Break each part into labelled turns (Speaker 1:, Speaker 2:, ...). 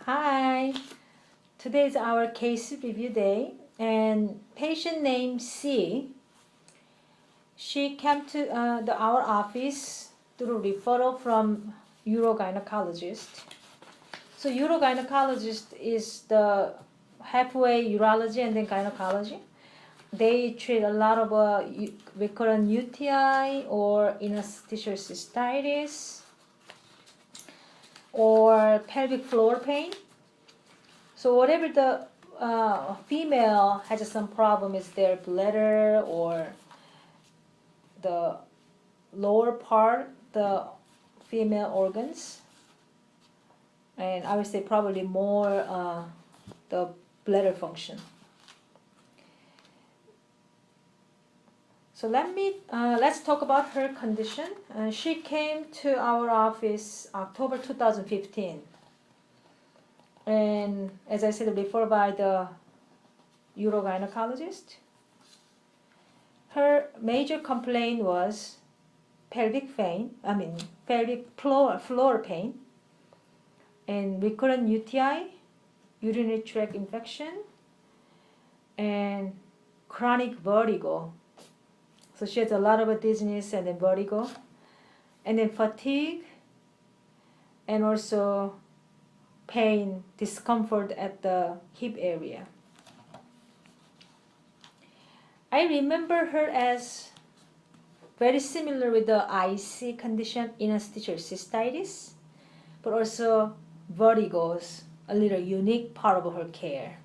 Speaker 1: Hi, today is our case review day, and patient named C. She came to our office through referral from urogynecologist. So urogynecologist is the halfway urology and then gynecology. They treat a lot of recurrent UTI or interstitial cystitis or pelvic floor pain. So whatever the female has some problem is their bladder or the lower part, the female organs, and I would say probably more the bladder function. So let's talk about her condition. She came to our office October 2015. And as I said before, by the urogynecologist. Her major complaint was pelvic floor pain, and recurrent UTI, urinary tract infection, and chronic vertigo. So she has a lot of dizziness and then vertigo, and then fatigue, and also pain, discomfort at the hip area. I remember her as very similar with the IC condition, interstitial cystitis, but also vertigo's a little unique part of her care.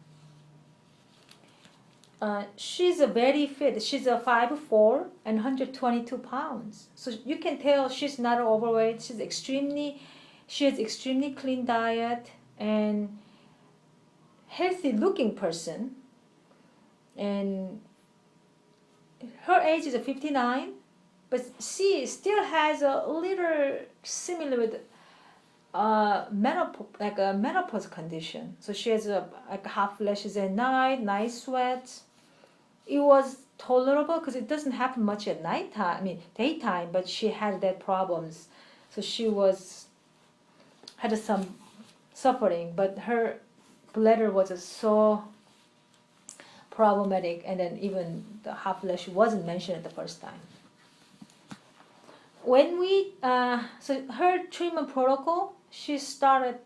Speaker 1: She's very fit. She's a 5'4" and 122 pounds. So you can tell she's not overweight. She has extremely clean diet and healthy looking person. And her age is 59, but she still has a little similar with menopause condition. So she has hot flashes at night, night sweats. It was tolerable because it doesn't happen much at daytime, but she had that problems. So she had some suffering, but her bladder was so problematic, and then even the hot flash wasn't mentioned at the first time. When so her treatment protocol, she started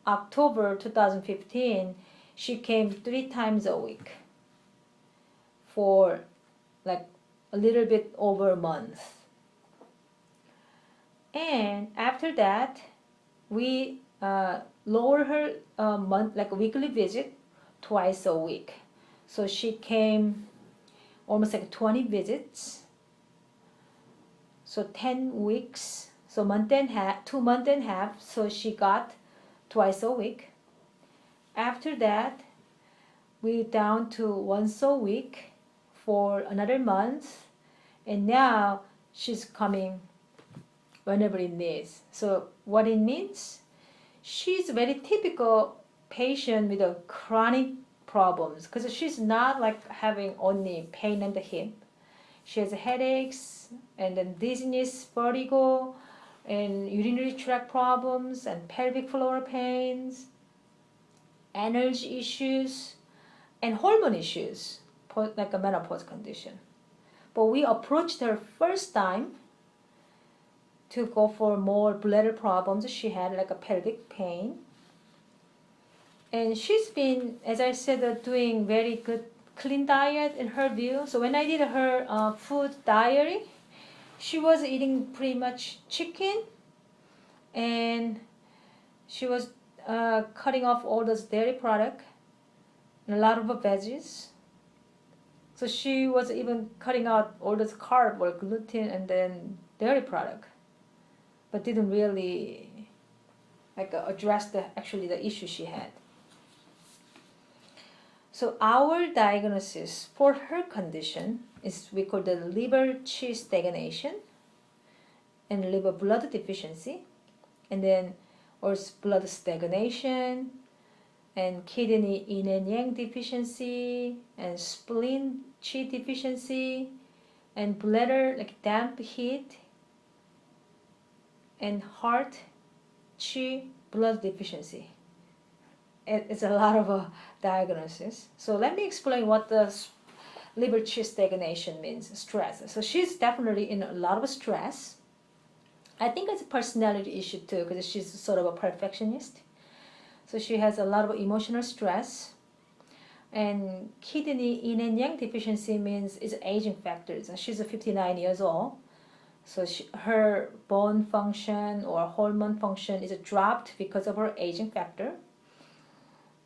Speaker 1: October 2015. She came 3 times a week for like a little bit over a month. And after that, we lower her weekly visit twice a week. So she came almost like 20 visits. So 10 weeks, so 2 months and a half, so she got twice a week. After that, we down to once a week for another month, and now she's coming whenever it needs. So what it means, she's a very typical patient with a chronic problems, because she's not like having only pain in the hip. She has headaches and then dizziness, vertigo, and urinary tract problems and pelvic floor pains, energy issues, and hormone issues, like a menopause condition. But we approached her first time to go for more bladder problems. She had like a pelvic pain. And she's been, as I said, doing very good clean diet in her view. So when I did her food diary, she was eating pretty much chicken, and she was cutting off all those dairy product and a lot of veggies. So she was even cutting out all those carb or gluten and then dairy product, but didn't really address the issue she had. So our diagnosis for her condition is we call the liver Qi stagnation and liver blood deficiency, and then also blood stagnation and kidney yin and yang deficiency and spleen Qi deficiency and bladder damp heat and heart Qi blood deficiency. it's a lot of a diagnosis. So let me explain what the liver chi stagnation means, stress. So she's definitely in a lot of stress. I think it's a personality issue too, because she's sort of a perfectionist. So she has a lot of emotional stress. And kidney yin and yang deficiency means it's aging factors. She's 59 years old. So her bone function or hormone function is dropped because of her aging factor.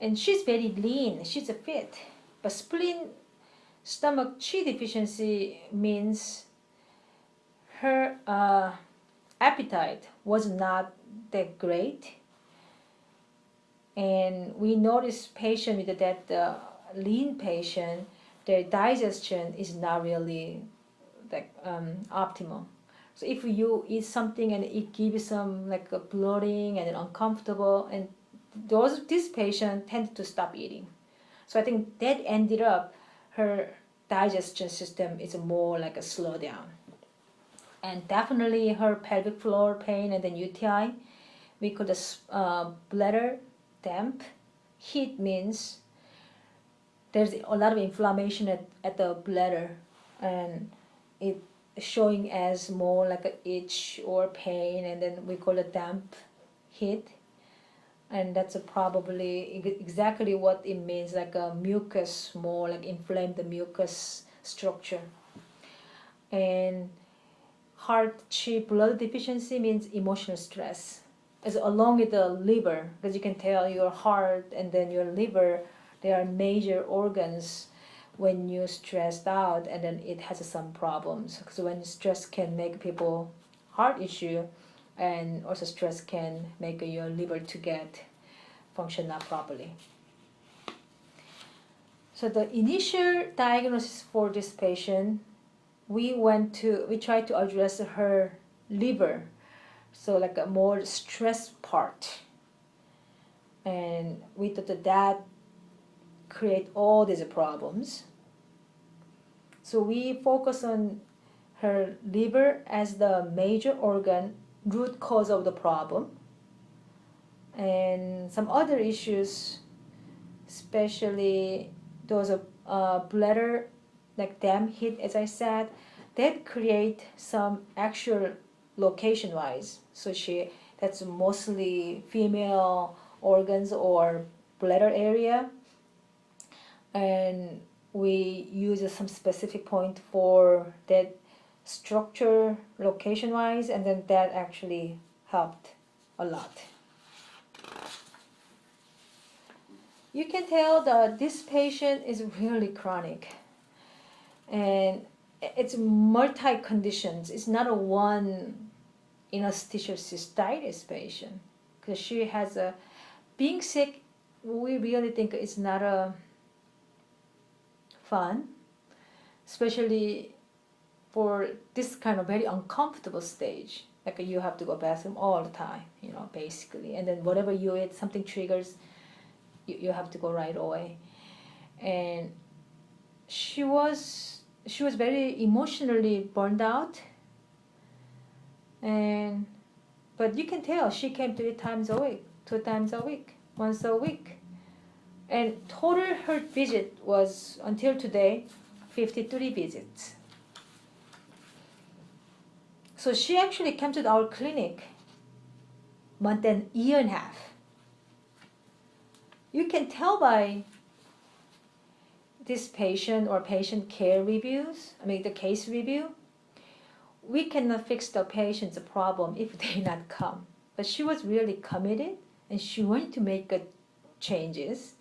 Speaker 1: And she's very lean, she's fit. But spleen stomach chi deficiency means her appetite was not that great. And we notice patient with that lean patient, their digestion is not really like optimal. So if you eat something and it gives some like a bloating and uncomfortable, and this patient tend to stop eating. So I think that ended up her digestion system is more like a slowdown. And definitely her pelvic floor pain and then UTI, we call this bladder damp. Heat means there's a lot of inflammation at the bladder, and it showing as more like a itch or pain, and then we call it damp heat. And that's probably exactly what it means, like a mucus, more like inflamed mucus structure. And heart chi blood deficiency means emotional stress, as along with the liver, because you can tell your heart and then your liver, they are major organs when you're stressed out, and then it has some problems. Because when stress can make people heart issue, and also stress can make your liver to get function not properly. So the initial diagnosis for this patient, we tried to address her liver, so like a more stress part, and we thought that create all these problems. So we focus on her liver as the major organ, root cause of the problem, and some other issues, especially those bladder like dam heat, as I said, that create some actual location wise. So that's mostly female organs or bladder area, and we use some specific point for that structure location wise, and then that actually helped a lot. You can tell that this patient is really chronic, and it's multi conditions. It's not a one interstitial cystitis patient, because she has being sick. We really think it's not a fun, especially for this kind of very uncomfortable stage. Like you have to go bathroom all the time, basically, and then whatever you eat, something triggers. You have to go right away. And she was very emotionally burned out, but you can tell she came 3 times a week, 2 times a week, once a week, and total her visit was until today 53 visits. So she actually came to our clinic more than a year and a half. You can tell by this patient or patient care reviews, the case review, we cannot fix the patient's problem if they not come. But she was really committed, and she wanted to make changes,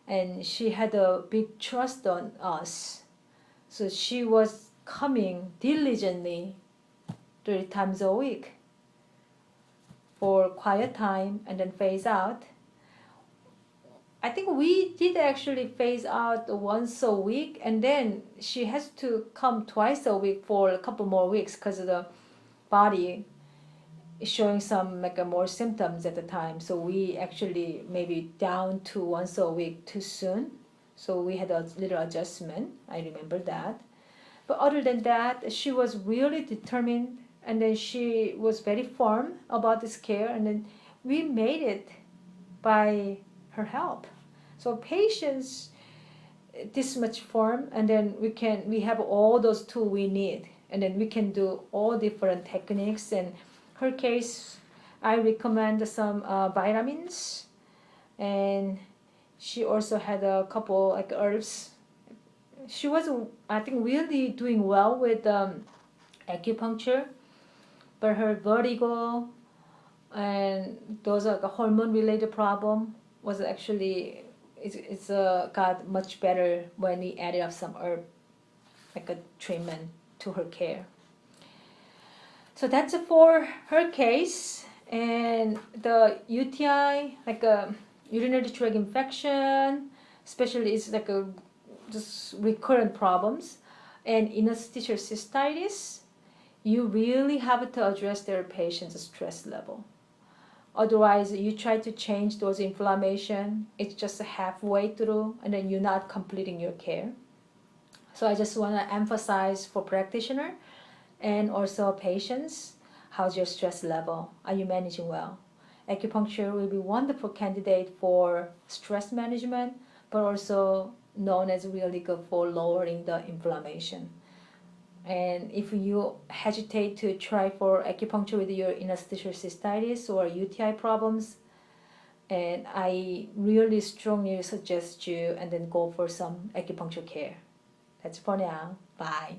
Speaker 1: and she had a big trust on us. So she was coming diligently 3 times a week for quiet time and then phase out. I think we did actually phase out once a week, and then she has to come twice a week for a couple more weeks because the body is showing some more symptoms at the time. So we actually maybe down to once a week too soon. So we had a little adjustment. I remember that. But other than that, she was really determined, and then she was very firm about this care, and then we made it by her help. So patience, this much form, and then we have all those tools we need, and then we can do all different techniques. And her case, I recommend some vitamins, and she also had a couple like herbs. She was, I think, really doing well with acupuncture, but her vertigo and those are the hormone related problem was actually it's got much better when we added up some herb like a treatment to her care. So that's for her case. And the UTI, like a urinary tract infection, especially is like a just recurrent problems. And interstitial cystitis, you really have to address their patient's stress level. Otherwise, you try to change those inflammation, it's just halfway through, and then you're not completing your care. So I just want to emphasize for practitioner and also patients, how's your stress level? Are you managing well? Acupuncture will be a wonderful candidate for stress management, but also known as really good for lowering the inflammation. And if you hesitate to try for acupuncture with your interstitial cystitis or UTI problems, and I really strongly suggest you and then go for some acupuncture care. That's for now. Bye.